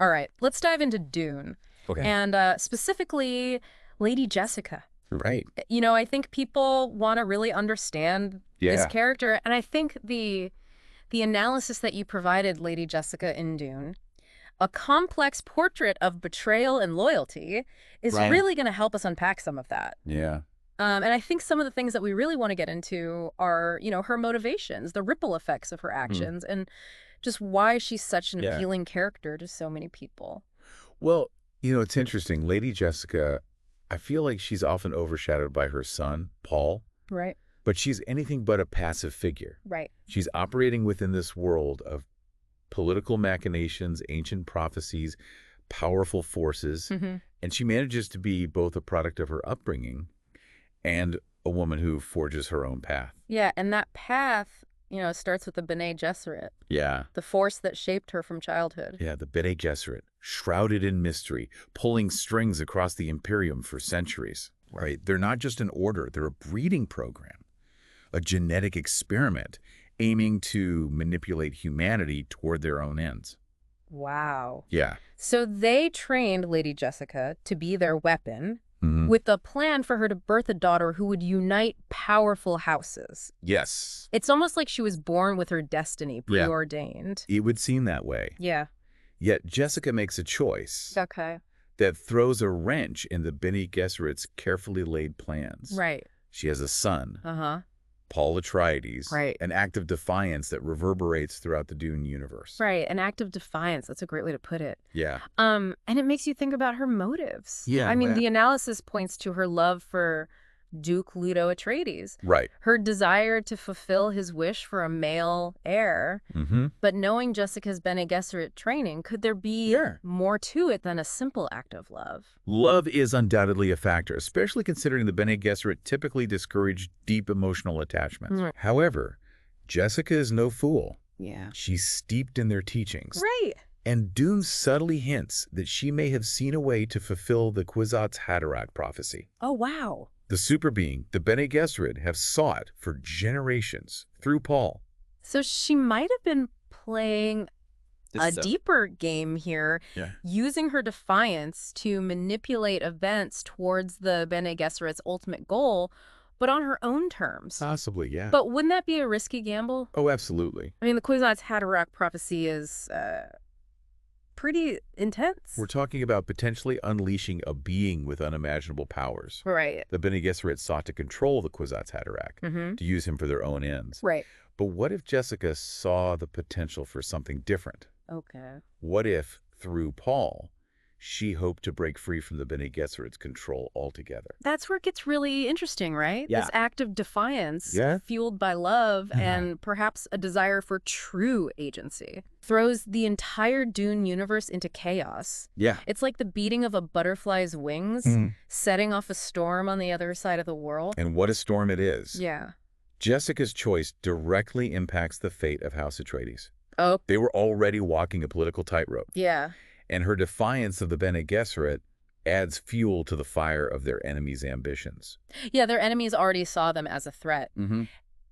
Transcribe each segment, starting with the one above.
All right, let's dive into Dune. Okay. And specifically, Lady Jessica. Right. I think people want to really understand this Yeah. character. And I think the analysis that you provided, Lady Jessica in Dune, a complex portrait of betrayal and loyalty, is Right. really going to help us unpack some of that. Yeah. And I think some of the things that we really want to get into are, her motivations, the ripple effects of her actions, and just why she's such an Yeah. appealing character to so many people. Well, it's interesting. Lady Jessica, I feel like she's often overshadowed by her son, Paul, Right. but she's anything but a passive figure. Right. She's operating within this world of political machinations, ancient prophecies, powerful forces, Mm-hmm. and she manages to be both a product of her upbringing and a woman who forges her own path. Yeah, and that path, starts with the Bene Gesserit, Yeah. the force that shaped her from childhood. Yeah, the Bene Gesserit, shrouded in mystery, pulling strings across the Imperium for centuries. Right? They're not just an order, they're a breeding program, a genetic experiment aiming to manipulate humanity toward their own ends. Wow. Yeah. So they trained Lady Jessica to be their weapon, Mhm. with a plan for her to birth a daughter who would unite powerful houses. Yes. It's almost like she was born with her destiny Yeah. preordained. It would seem that way. Yeah. Yet Jessica makes a choice Okay. that throws a wrench in the Bene Gesserit's carefully laid plans. Right. She has a son, Uh-huh. Paul Atreides, Right. an act of defiance that reverberates throughout the Dune universe. Right. An act of defiance. That's a great way to put it. Yeah. And it makes you think about her motives. Yeah, I mean, yeah. the analysis points to her love for Duke Leto Atreides, Right. her desire to fulfill his wish for a male heir. Mm-hmm. But knowing Jessica's Bene Gesserit training, could there be Yeah. more to it than a simple act of love? Love is undoubtedly a factor, especially considering the Bene Gesserit typically discourage deep emotional attachments. Right. However, Jessica is no fool. Yeah. She's steeped in their teachings. Right. And Dune subtly hints that she may have seen a way to fulfill the Kwisatz Haderach prophecy. Oh, wow. The super being, the Bene Gesserit, have sought for generations through Paul. So she might have been playing a This- deeper game here, Yeah. using her defiance to manipulate events towards the Bene Gesserit's ultimate goal, but on her own terms. Possibly, yeah. But wouldn't that be a risky gamble? Oh, absolutely. I mean, the Kwisatz Haderach prophecy is pretty intense. We're talking about potentially unleashing a being with unimaginable powers. Right. The Bene Gesserit sought to control the Kwisatz Haderach, Mm-hmm. to use him for their own ends. Right. But what if Jessica saw the potential for something different? Okay. What if, through Paul, she hoped to break free from the Bene Gesserit's control altogether? That's where it gets really interesting, right? Yeah. This act of defiance, Yeah. fueled by love and perhaps a desire for true agency, throws the entire Dune universe into chaos. Yeah. It's like the beating of a butterfly's wings, setting off a storm on the other side of the world. And what a storm it is. Yeah. Jessica's choice directly impacts the fate of House Atreides. Oh, They were already walking a political tightrope, yeah. and her defiance of the Bene Gesserit adds fuel to the fire of their enemies' ambitions. Yeah, their enemies already saw them as a threat. Mm-hmm.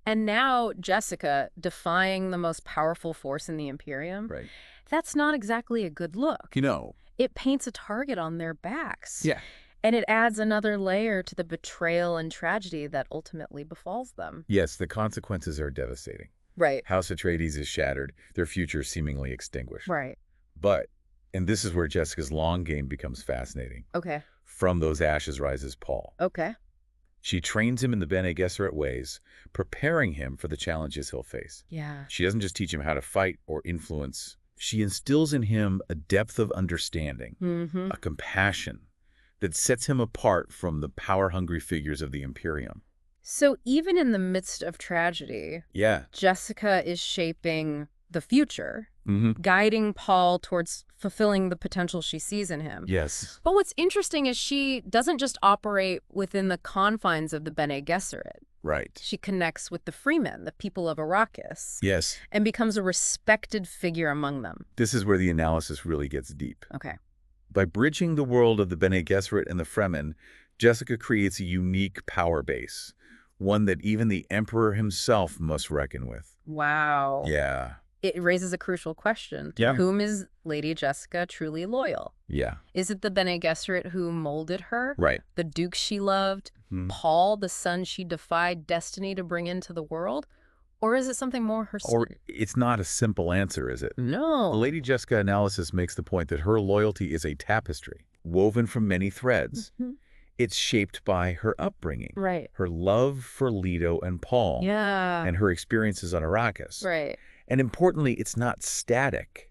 And now Jessica, defying the most powerful force in the Imperium, Right. that's not exactly a good look. You know. It paints a target on their backs. Yeah. And it adds another layer to the betrayal and tragedy that ultimately befalls them. Yes, the consequences are devastating. Right. House Atreides is shattered, their future seemingly extinguished. Right. But, and this is where Jessica's long game becomes fascinating, Okay. from those ashes rises Paul. Okay. She trains him in the Bene Gesserit ways, preparing him for the challenges he'll face. Yeah. She doesn't just teach him how to fight or influence. She instills in him a depth of understanding, Mm-hmm. a compassion that sets him apart from the power-hungry figures of the Imperium. So even in the midst of tragedy, Yeah. Jessica is shaping the future, Mm-hmm. guiding Paul towards fulfilling the potential she sees in him. Yes. But what's interesting is she doesn't just operate within the confines of the Bene Gesserit. Right. She connects with the Fremen, the people of Arrakis, Yes. and becomes a respected figure among them. This is where the analysis really gets deep. Okay. By bridging the world of the Bene Gesserit and the Fremen, Jessica creates a unique power base, one that even the Emperor himself must reckon with. Wow. Yeah. it raises a crucial question. To Yeah. whom is Lady Jessica truly loyal? Yeah. Is it the Bene Gesserit who molded her? Right. The duke she loved? Paul, the son she defied destiny to bring into the world? Or is it something more her son? Or it's not a simple answer, is it? No. The Lady Jessica analysis makes the point that her loyalty is a tapestry, woven from many threads. It's shaped by her upbringing, Right. her love for Leto and Paul, Yeah. and her experiences on Arrakis. Right. And importantly, it's not static.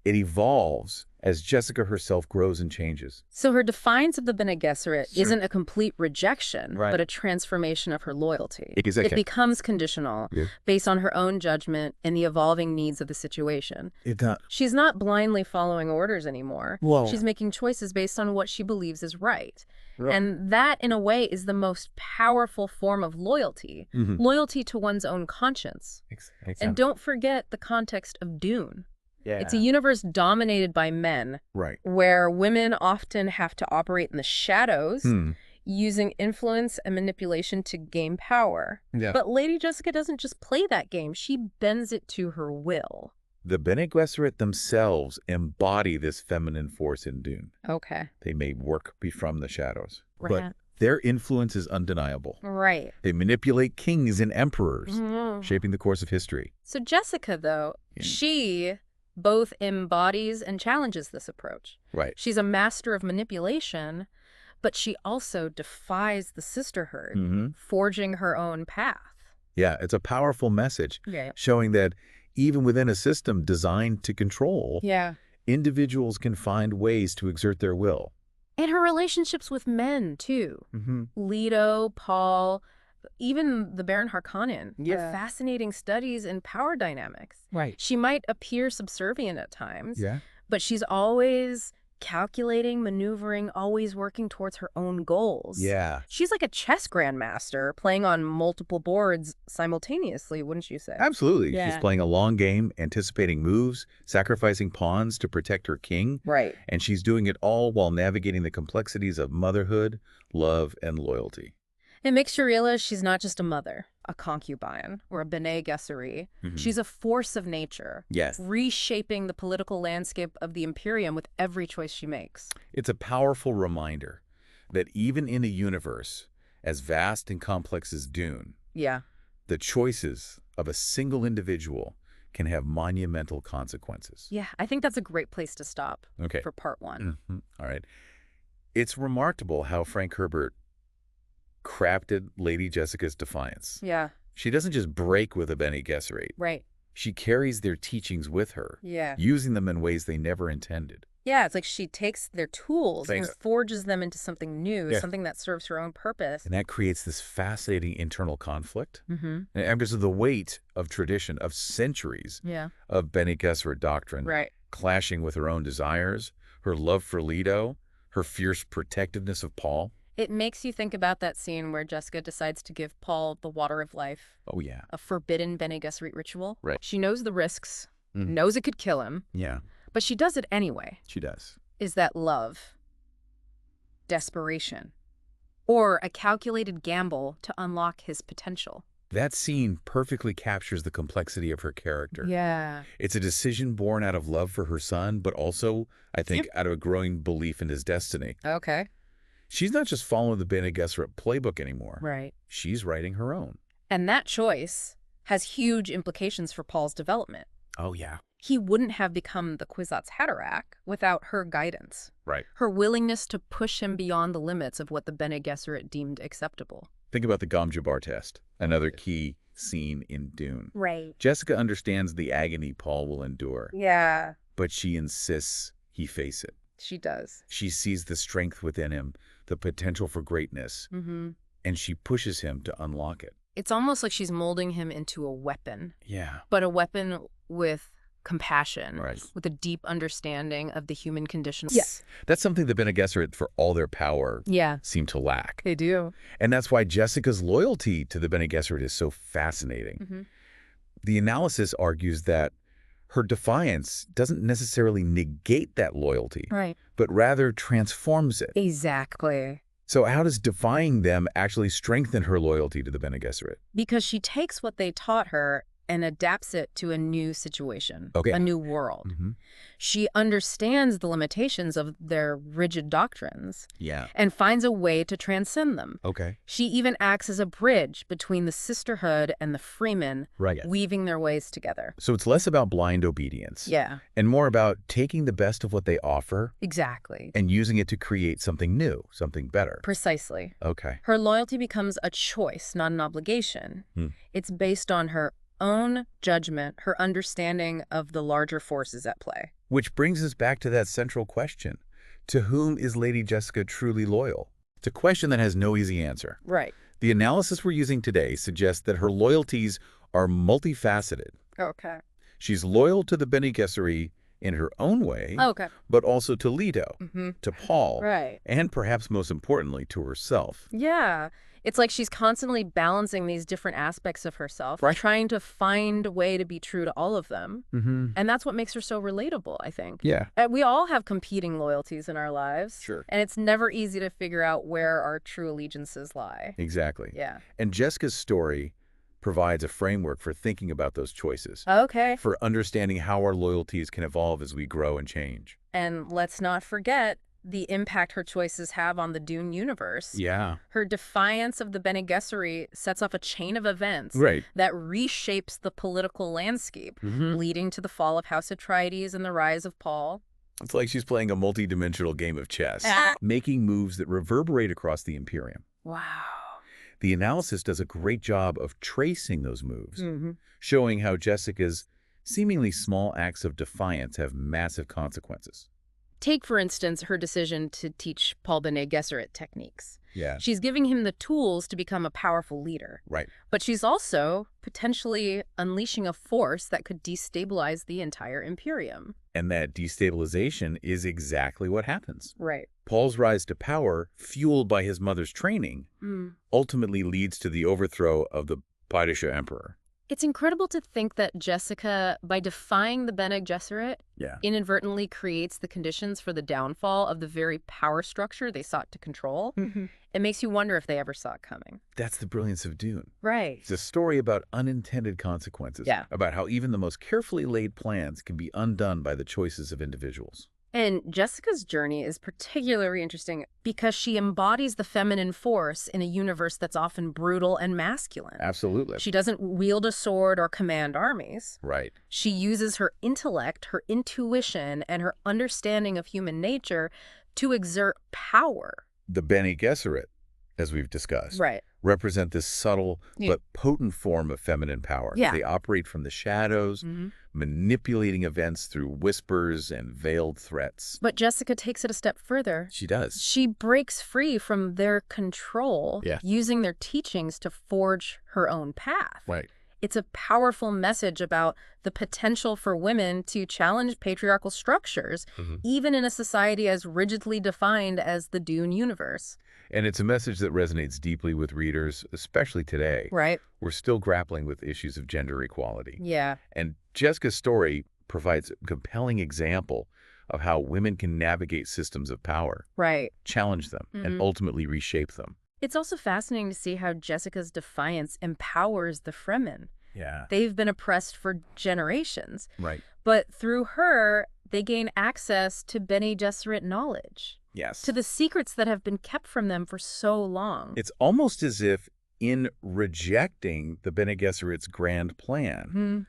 It evolves as Jessica herself grows and changes. So her defiance of the Bene Gesserit Sure. isn't a complete rejection, Right. but a transformation of her loyalty. Exactly. It becomes conditional, Yeah. based on her own judgment and the evolving needs of the situation. It She's not blindly following orders anymore. Whoa. She's making choices based on what she believes is right. Yeah. And that, in a way, is the most powerful form of loyalty. Loyalty to one's own conscience. And don't forget the context of Dune. Yeah. It's a universe dominated by men, Right. where women often have to operate in the shadows, using influence and manipulation to gain power. Yeah. But Lady Jessica doesn't just play that game, she bends it to her will. The Bene Gesserit themselves embody this feminine force in Dune. Okay. They may work from the shadows, Right. but their influence is undeniable. Right. They manipulate kings and emperors, Mhm. shaping the course of history. So Jessica, though, she both embodies and challenges this approach. Right. She's a master of manipulation, but she also defies the Sisterhood, forging her own path. Yeah, it's a powerful message, Yeah. showing that even within a system designed to control, Yeah. individuals can find ways to exert their will. And her relationships with men, too. Leto, Paul, even the Baron Harkonnen are fascinating studies in power dynamics. Right. She might appear subservient at times, Yeah. but she's always calculating, maneuvering, always working towards her own goals. Yeah. She's like a chess grandmaster playing on multiple boards simultaneously, wouldn't you say? Absolutely. Yeah. She's playing a long game, anticipating moves, sacrificing pawns to protect her king. Right. And she's doing it all while navigating the complexities of motherhood, love, and loyalty. It makes you realize she's not just a mother, a concubine, or a Bene Gesserit. She's a force of nature, Yes. reshaping the political landscape of the Imperium with every choice she makes. It's a powerful reminder that even in a universe as vast and complex as Dune, Yeah. the choices of a single individual can have monumental consequences. Yeah, I think that's a great place to stop Okay. for part one. All right. It's remarkable how Frank Herbert crafted Lady Jessica's defiance. Yeah, She doesn't just break with a Bene Gesserit. right. She carries their teachings with her, Yeah. using them in ways they never intended. Yeah, it's like she takes their tools Thanks. and forges them into something new, Yeah. something that serves her own purpose. And that creates this fascinating internal conflict. Mm-hmm. And because of the weight of tradition, of centuries Yeah, of Bene Gesserit doctrine, right. clashing with her own desires, her love for Leto, her fierce protectiveness of Paul. It makes you think about that scene where Jessica decides to give Paul the water of life, Oh, yeah. a forbidden Bene Gesserit ritual. Right. She knows the risks, Mhm. knows it could kill him, Yeah, but she does it anyway. she does. Is that love? Desperation? Or a calculated gamble to unlock his potential? That scene perfectly captures the complexity of her character. Yeah. It's a decision born out of love for her son, but also, I think, out of a growing belief in his destiny. Okay. She's not just following the Bene Gesserit playbook anymore. Right. She's writing her own. And that choice has huge implications for Paul's development. Oh, yeah. He wouldn't have become the Kwisatz Haderach without her guidance, Right. her willingness to push him beyond the limits of what the Bene Gesserit deemed acceptable. Think about the Gom Jabbar test, another key scene in Dune. Right. Jessica understands the agony Paul will endure, Yeah, but she insists he face it. she does. She sees the strength within him, the potential for greatness, Mm-hmm. and she pushes him to unlock it. It's almost like she's molding him into a weapon, Yeah. but a weapon with compassion, Right. with a deep understanding of the human condition. Yes. That's something the Bene Gesserit, for all their power, Yeah, seem to lack. they do. And that's why Jessica's loyalty to the Bene Gesserit is so fascinating. Mm-hmm. The analysis argues that her defiance doesn't necessarily negate that loyalty, Right. but rather transforms it. Exactly. So how does defying them actually strengthen her loyalty to the Bene Gesserit? Because she takes what they taught her and adapts it to a new situation, Okay. a new world. She understands the limitations of their rigid doctrines Yeah. and finds a way to transcend them. Okay. She even acts as a bridge between the Sisterhood and the Fremen, Right. weaving their ways together. So it's less about blind obedience. Yeah, And more about taking the best of what they offer exactly. and using it to create something new, something better. Precisely. Okay. Her loyalty becomes a choice, not an obligation. It's based on her own judgment, her understanding of the larger forces at play. Which brings us back to that central question. To whom is Lady Jessica truly loyal? It's a question that has no easy answer. Right. The analysis we're using today suggests that her loyalties are multifaceted. Okay. She's loyal to the Bene Gesserit in her own way, Okay. but also to Leto, to Paul, Right. and perhaps most importantly, to herself. Yeah. It's like she's constantly balancing these different aspects of herself, Right. trying to find a way to be true to all of them. And that's what makes her so relatable, I think. Yeah. We all have competing loyalties in our lives. Sure. And it's never easy to figure out where our true allegiances lie. Exactly. Yeah. And Jessica's story provides a framework for thinking about those choices, Okay. for understanding how our loyalties can evolve as we grow and change. And let's not forget the impact her choices have on the Dune universe. Yeah. Her defiance of the Bene Gesserit sets off a chain of events Right. that reshapes the political landscape, leading to the fall of House Atreides and the rise of Paul. It's like she's playing a multi-dimensional game of chess, Ah. making moves that reverberate across the Imperium. Wow. The analysis does a great job of tracing those moves, Mm-hmm. showing how Jessica's seemingly small acts of defiance have massive consequences. Take, for instance, her decision to teach Paul Bene Gesserit techniques. Yeah. She's giving him the tools to become a powerful leader. Right. But she's also potentially unleashing a force that could destabilize the entire Imperium. And that destabilization is exactly what happens. Right. Paul's rise to power, fueled by his mother's training, ultimately leads to the overthrow of the Padishah Emperor. It's incredible to think that Jessica, by defying the Bene Gesserit, Yeah. inadvertently creates the conditions for the downfall of the very power structure they sought to control. It makes you wonder if they ever saw it coming. That's the brilliance of Dune. Right. It's a story about unintended consequences, Yeah. about how even the most carefully laid plans can be undone by the choices of individuals. And Jessica's journey is particularly interesting because she embodies the feminine force in a universe that's often brutal and masculine. Absolutely. She doesn't wield a sword or command armies. Right. She uses her intellect, her intuition, and her understanding of human nature to exert power. The Bene Gesserit, as we've discussed, Right. represent this subtle but potent form of feminine power. Yeah. They operate from the shadows, manipulating events through whispers and veiled threats. But Jessica takes it a step further. She does. She breaks free from their control, Yeah. using their teachings to forge her own path. Right. It's a powerful message about the potential for women to challenge patriarchal structures, even in a society as rigidly defined as the Dune universe. And it's a message that resonates deeply with readers, especially today. Right. We're still grappling with issues of gender equality. Yeah. And Jessica's story provides a compelling example of how women can navigate systems of power, Right. challenge them, and ultimately reshape them. It's also fascinating to see how Jessica's defiance empowers the Fremen. Yeah. They've been oppressed for generations, Right. but through her, they gain access to Bene Gesserit knowledge, Yes. to the secrets that have been kept from them for so long. It's almost as if in rejecting the Bene Gesserit's grand plan,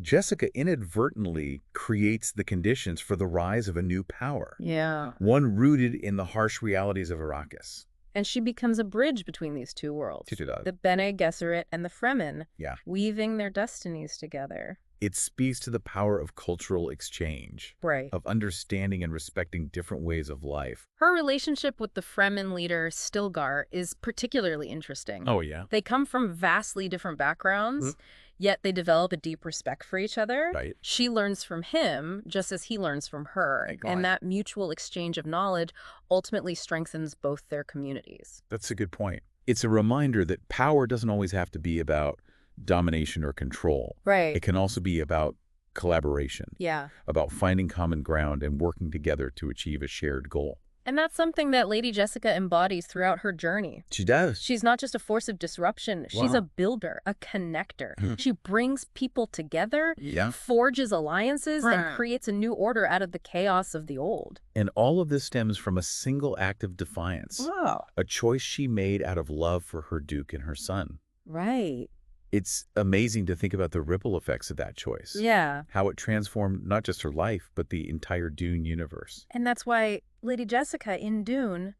Jessica inadvertently creates the conditions for the rise of a new power, Yeah. one rooted in the harsh realities of Arrakis. And she becomes a bridge between these two worlds, She does. the Bene Gesserit and the Fremen, Yeah. weaving their destinies together. It speaks to the power of cultural exchange, Right. of understanding and respecting different ways of life. Her relationship with the Fremen leader, Stilgar, is particularly interesting. Oh, yeah. They come from vastly different backgrounds, yet they develop a deep respect for each other. Right. She learns from him just as he learns from her. Right, go on. And that mutual exchange of knowledge ultimately strengthens both their communities. That's a good point. It's a reminder that power doesn't always have to be about domination or control. Right. It can also be about collaboration, Yeah. about finding common ground and working together to achieve a shared goal. And that's something that Lady Jessica embodies throughout her journey. She does. She's not just a force of disruption. She's a builder, a connector. She brings people together, forges alliances, and creates a new order out of the chaos of the old. And all of this stems from a single act of defiance. Wow. A choice she made out of love for her Duke and her son. Right. It's amazing to think about the ripple effects of that choice. Yeah. How it transformed not just her life, but the entire Dune universe. And that's why Lady Jessica in Dune,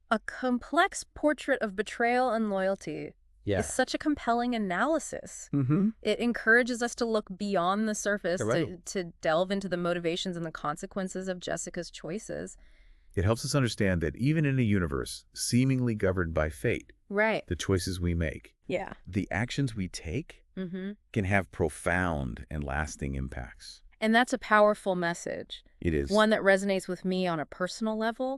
a complex portrait of betrayal and loyalty, is such a compelling analysis. It encourages us to look beyond the surface, to delve into the motivations and the consequences of Jessica's choices. It helps us understand that even in a universe seemingly governed by fate, the choices we make, the actions we take, can have profound and lasting impacts. And that's a powerful message. It is. One that resonates with me on a personal level.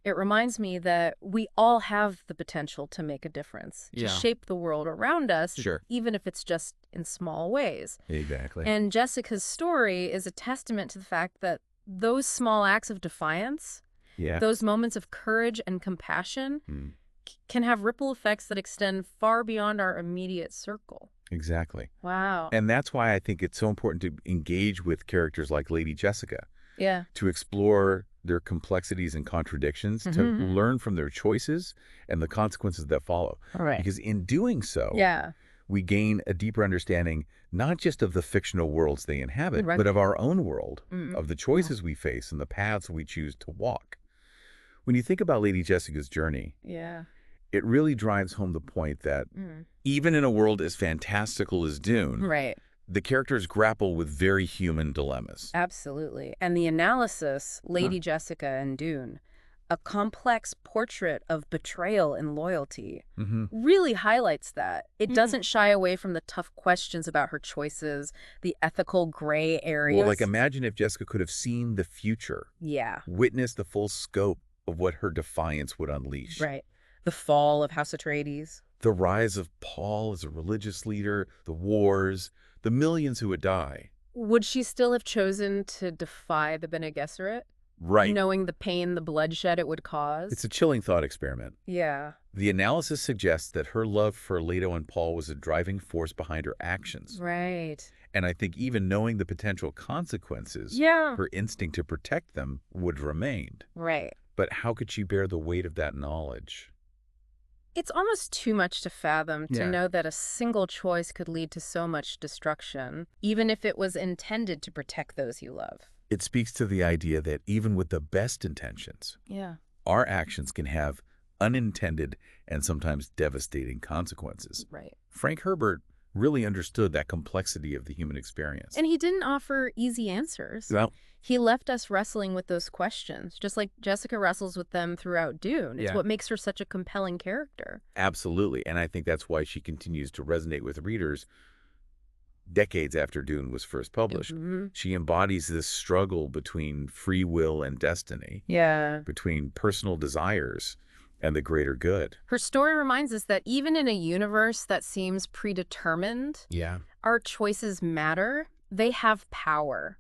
It reminds me that we all have the potential to make a difference, to shape the world around us, even if it's just in small ways. Exactly. And Jessica's story is a testament to the fact that those small acts of defiance, those moments of courage and compassion, can have ripple effects that extend far beyond our immediate circle. Exactly. Wow. And that's why I think it's so important to engage with characters like Lady Jessica. To explore their complexities and contradictions, to learn from their choices and the consequences that follow. Because in doing so, we gain a deeper understanding not just of the fictional worlds they inhabit, but of our own world, of the choices we face and the paths we choose to walk. When you think about Lady Jessica's journey, it really drives home the point that even in a world as fantastical as Dune, the characters grapple with very human dilemmas. Absolutely. And the analysis, Lady Jessica and Dune, a complex portrait of betrayal and loyalty, really highlights that. It doesn't shy away from the tough questions about her choices, the ethical gray areas. Well, like imagine if Jessica could have seen the future, witnessed the full scope of what her defiance would unleash. The fall of House Atreides. The rise of Paul as a religious leader, the wars, the millions who would die. Would she still have chosen to defy the Bene Gesserit? Knowing the pain, the bloodshed it would cause? It's a chilling thought experiment. Yeah. The analysis suggests that her love for Leto and Paul was a driving force behind her actions. And I think even knowing the potential consequences, her instinct to protect them would have remained. But how could she bear the weight of that knowledge? It's almost too much to fathom to know that a single choice could lead to so much destruction, even if it was intended to protect those you love. It speaks to the idea that even with the best intentions, our actions can have unintended and sometimes devastating consequences. Frank Herbert really understood that complexity of the human experience. And he didn't offer easy answers. Well, he left us wrestling with those questions, just like Jessica wrestles with them throughout Dune. It's what makes her such a compelling character. Absolutely. And I think that's why she continues to resonate with readers decades after Dune was first published. She embodies this struggle between free will and destiny, between personal desires and the greater good. Her story reminds us that even in a universe that seems predetermined, our choices matter. They have power.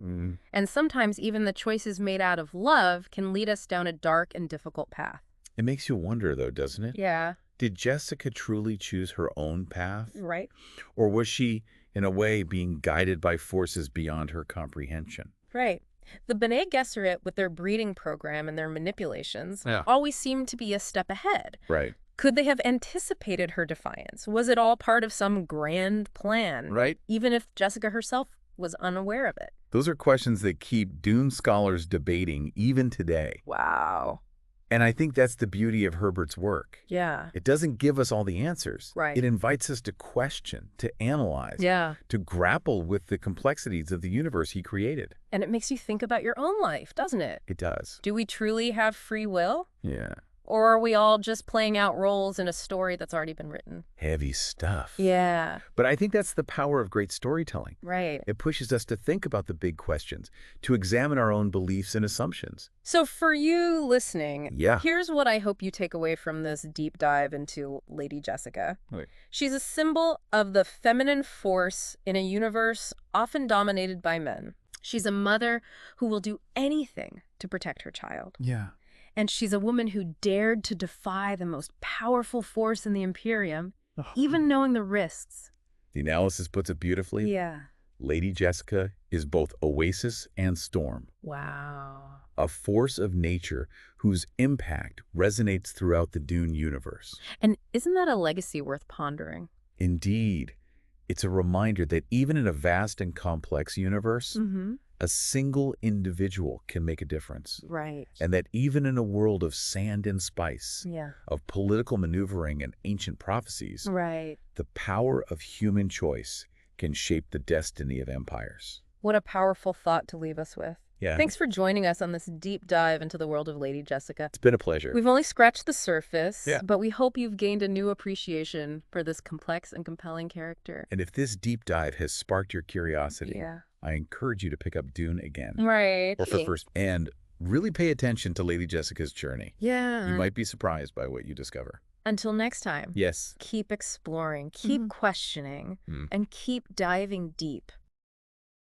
And sometimes even the choices made out of love can lead us down a dark and difficult path. It makes you wonder, though, doesn't it? Yeah. Did Jessica truly choose her own path? Right. Or was she, in a way, being guided by forces beyond her comprehension? Right. The Bene Gesserit, with their breeding program and their manipulations, always seemed to be a step ahead. Could they have anticipated her defiance? Was it all part of some grand plan? Even if Jessica herself was unaware of it. Those are questions that keep Dune scholars debating even today. Wow. And I think that's the beauty of Herbert's work. It doesn't give us all the answers. It invites us to question, to analyze, to grapple with the complexities of the universe he created. And it makes you think about your own life, doesn't it? It does. Do we truly have free will? Or are we all just playing out roles in a story that's already been written? Heavy stuff. But I think that's the power of great storytelling. It pushes us to think about the big questions, to examine our own beliefs and assumptions. So for you listening, here's what I hope you take away from this deep dive into Lady Jessica. She's a symbol of the feminine force in a universe often dominated by men. She's a mother who will do anything to protect her child. And she's a woman who dared to defy the most powerful force in the Imperium, even knowing the risks. The analysis puts it beautifully. Yeah. Lady Jessica is both oasis and storm. Wow. A force of nature whose impact resonates throughout the Dune universe. And isn't that a legacy worth pondering? Indeed. It's a reminder that even in a vast and complex universe, a single individual can make a difference. Right. And that even in a world of sand and spice, of political maneuvering and ancient prophecies, the power of human choice can shape the destiny of empires. What a powerful thought to leave us with. Yeah. Thanks for joining us on this deep dive into the world of Lady Jessica. It's been a pleasure. We've only scratched the surface, but we hope you've gained a new appreciation for this complex and compelling character. And if this deep dive has sparked your curiosity, I encourage you to pick up Dune again. Right. Or for first, and really pay attention to Lady Jessica's journey. Yeah. You might be surprised by what you discover. Until next time. Yes. Keep exploring, keep questioning, and keep diving deep.